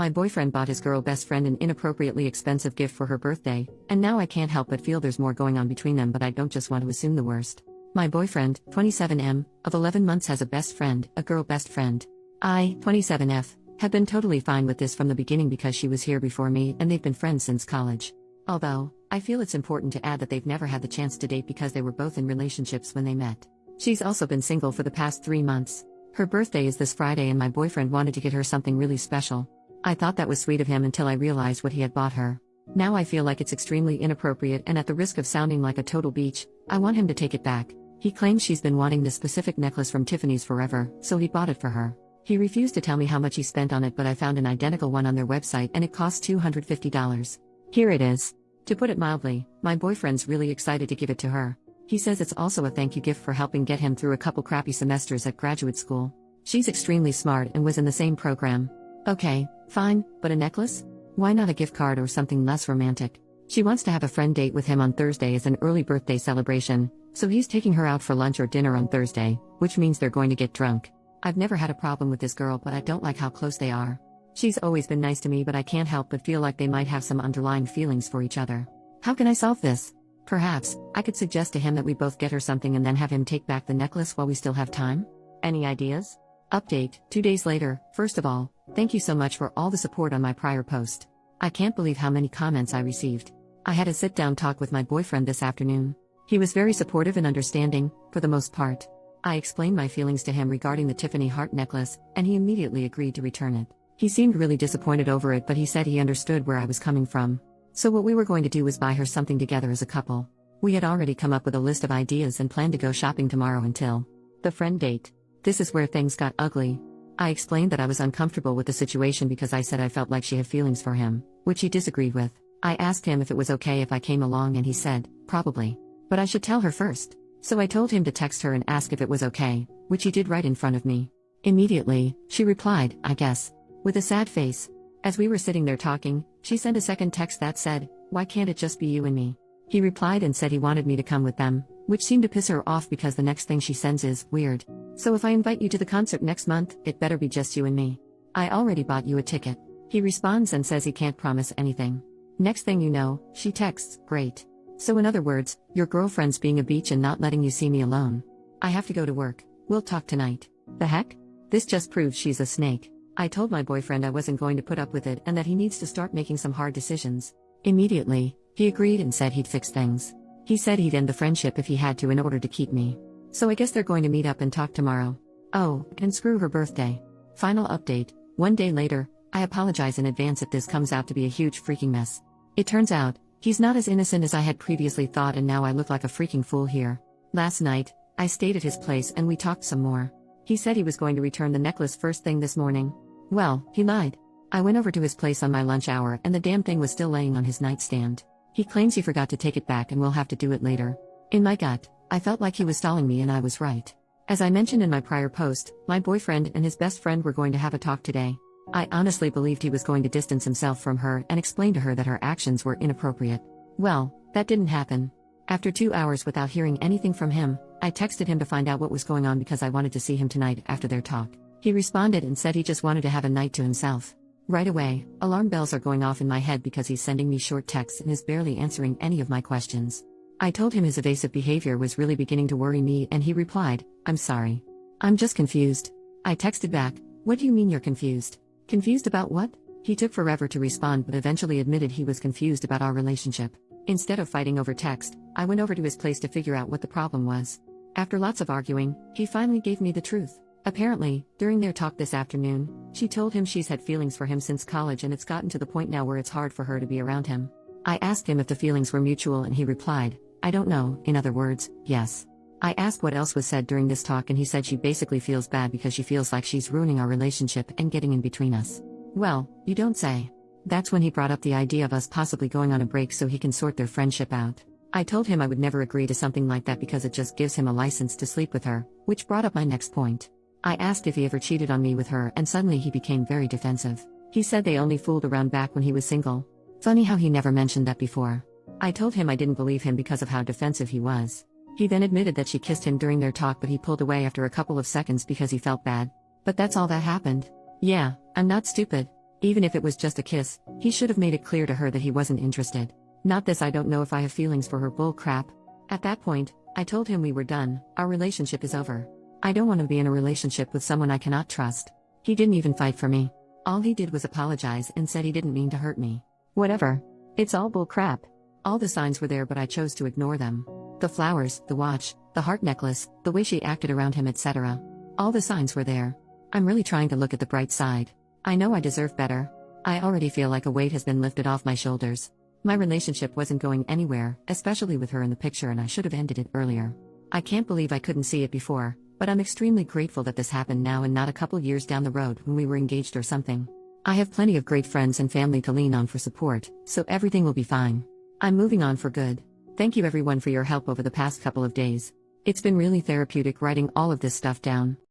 My boyfriend bought his girl best friend an inappropriately expensive gift for her birthday, and now I can't help but feel there's more going on between them, but I don't just want to assume the worst. My boyfriend, 27M, of 11 months has a best friend, a girl best friend. I, 27F, have been totally fine with this from the beginning because she was here before me and they've been friends since college. Although, I feel it's important to add that they've never had the chance to date because they were both in relationships when they met. She's also been single for the past 3 months. Her birthday is this Friday and my boyfriend wanted to get her something really special. I thought that was sweet of him until I realized what he had bought her. Now I feel like it's extremely inappropriate, and at the risk of sounding like a total beach, I want him to take it back. He claims she's been wanting this specific necklace from Tiffany's forever, so he bought it for her. He refused to tell me how much he spent on it, but I found an identical one on their website and it cost $250. Here it is. To put it mildly, my boyfriend's really excited to give it to her. He says it's also a thank you gift for helping get him through a couple crappy semesters at graduate school. She's extremely smart and was in the same program. Okay, fine, but a necklace? Why not a gift card or something less romantic? She wants to have a friend date with him on Thursday as an early birthday celebration, so he's taking her out for lunch or dinner on Thursday, which means they're going to get drunk. I've never had a problem with this girl, but I don't like how close they are. She's always been nice to me, but I can't help but feel like they might have some underlying feelings for each other. How can I solve this? Perhaps, I could suggest to him that we both get her something and then have him take back the necklace while we still have time? Any ideas? Update, 2 days later. First of all, thank you so much for all the support on my prior post. I can't believe how many comments I received. I had a sit-down talk with my boyfriend this afternoon. He was very supportive and understanding, for the most part. I explained my feelings to him regarding the Tiffany heart necklace, and he immediately agreed to return it. He seemed really disappointed over it, but he said he understood where I was coming from. So what we were going to do was buy her something together as a couple. We had already come up with a list of ideas and planned to go shopping tomorrow until the friend date. This is where things got ugly. I explained that I was uncomfortable with the situation because I said I felt like she had feelings for him, which he disagreed with. I asked him if it was okay if I came along and he said, probably. But I should tell her first. So I told him to text her and ask if it was okay, which he did right in front of me. Immediately, she replied, I guess, with a sad face. As we were sitting there talking, she sent a second text that said, why can't it just be you and me? He replied and said he wanted me to come with them, which seemed to piss her off because the next thing she sends is, weird. So if I invite you to the concert next month, it better be just you and me. I already bought you a ticket. He responds and says he can't promise anything. Next thing you know, she texts, great. So in other words, your girlfriend's being a beach and not letting you see me alone. I have to go to work. We'll talk tonight. The heck? This just proves she's a snake. I told my boyfriend I wasn't going to put up with it and that he needs to start making some hard decisions. Immediately, he agreed and said he'd fix things. He said he'd end the friendship if he had to in order to keep me. So I guess they're going to meet up and talk tomorrow. Oh, and screw her birthday. Final update, 1 day later. I apologize in advance if this comes out to be a huge freaking mess. It turns out, he's not as innocent as I had previously thought, and now I look like a freaking fool here. Last night, I stayed at his place and we talked some more. He said he was going to return the necklace first thing this morning. Well, he lied. I went over to his place on my lunch hour and the damn thing was still laying on his nightstand. He claims he forgot to take it back and will have to do it later. In my gut, I felt like he was stalling me, and I was right. As I mentioned in my prior post, my boyfriend and his best friend were going to have a talk today. I honestly believed he was going to distance himself from her and explain to her that her actions were inappropriate. Well, that didn't happen. After 2 hours without hearing anything from him, I texted him to find out what was going on because I wanted to see him tonight after their talk. He responded and said he just wanted to have a night to himself. Right away, alarm bells are going off in my head because he's sending me short texts and is barely answering any of my questions. I told him his evasive behavior was really beginning to worry me, and he replied, I'm sorry. I'm just confused. I texted back, what do you mean you're confused? Confused about what? He took forever to respond but eventually admitted he was confused about our relationship. Instead of fighting over text, I went over to his place to figure out what the problem was. After lots of arguing, he finally gave me the truth. Apparently, during their talk this afternoon, she told him she's had feelings for him since college and it's gotten to the point now where it's hard for her to be around him. I asked him if the feelings were mutual and he replied, I don't know, in other words, yes. I asked what else was said during this talk and he said she basically feels bad because she feels like she's ruining our relationship and getting in between us. Well, you don't say. That's when he brought up the idea of us possibly going on a break so he can sort their friendship out. I told him I would never agree to something like that because it just gives him a license to sleep with her, which brought up my next point. I asked if he ever cheated on me with her and suddenly he became very defensive. He said they only fooled around back when he was single. Funny how he never mentioned that before. I told him I didn't believe him because of how defensive he was. He then admitted that she kissed him during their talk but he pulled away after a couple of seconds because he felt bad. But that's all that happened. Yeah, I'm not stupid. Even if it was just a kiss, he should have made it clear to her that he wasn't interested. Not this I don't know if I have feelings for her bull crap. At that point, I told him we were done, our relationship is over. I don't want to be in a relationship with someone I cannot trust. He didn't even fight for me. All he did was apologize and said he didn't mean to hurt me. Whatever. It's all bull crap. All the signs were there but I chose to ignore them. The flowers, the watch, the heart necklace, the way she acted around him, etc. All the signs were there. I'm really trying to look at the bright side. I know I deserve better. I already feel like a weight has been lifted off my shoulders. My relationship wasn't going anywhere, especially with her in the picture, and I should have ended it earlier. I can't believe I couldn't see it before, but I'm extremely grateful that this happened now and not a couple years down the road when we were engaged or something. I have plenty of great friends and family to lean on for support, so everything will be fine. I'm moving on for good. Thank you everyone for your help over the past couple of days. It's been really therapeutic writing all of this stuff down.